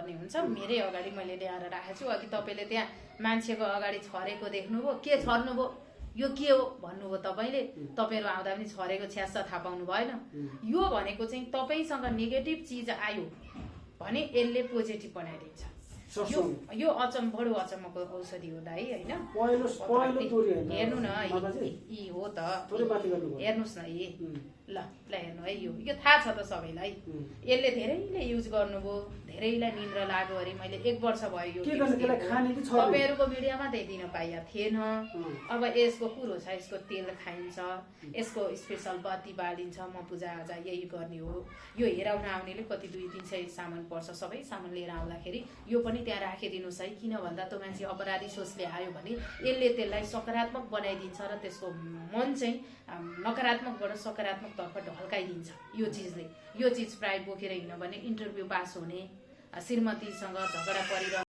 पर्ने हुन्छ। मेरै अगाडि मैले ल्याएर राखेको छु। अघि तपाईँले त्यहाँ मान्छेको अगाडि छरेको देख्नुभयो, के छर्नुभयो, यो के हो भन्नुभयो तपाईँले। तपाईँहरू आउँदा पनि छरेको छ्यास थाहा पाउनु भएन। यो भनेको चाहिँ तपाईँसँग नेगेटिभ चिज आयो भने यसले पोजिटिभ बनाइदिन्छ। यो बडो अचम्मको औषधि हो दाइ, होइन? हेर्नु न, यी हो त, हेर्नुहोस् न, यी ल हेर्नु है, यो थाहा छ त सबैलाई। यसले धेरैले युज गर्नुभयो, धेरैलाई निन्द्रा लाग्यो अरे। मैले 1 वर्ष भयो यो तपाईँहरूको मिडियामा त्यही दिन पाइया थिएन। अब यसको कुरो छ, यसको तेल खाइन्छ, यसको स्पेसल बत्ती बालिन्छ। म पूजाआजा यही गर्ने हो। यो हेराउन आउनेले कति 200-300 सामान पर्छ, सबै सामान लिएर आउँदाखेरि यो पनि त्यहाँ राखिदिनुहोस् है। किन भन्दा त्यो मान्छे अपराधी सोचले आयो भने यसले त्यसलाई सकारात्मक बनाइदिन्छ र त्यसको मन चाहिँ नकारात्मकबाट सकारात्मक तर्फ ढल्काइदिन्छ यो चिजले। यो चिज प्राय बोकेर हिँड्यो भने इन्टरभ्यू पास हुने, श्रीमतीसँग झगडा परिरहने,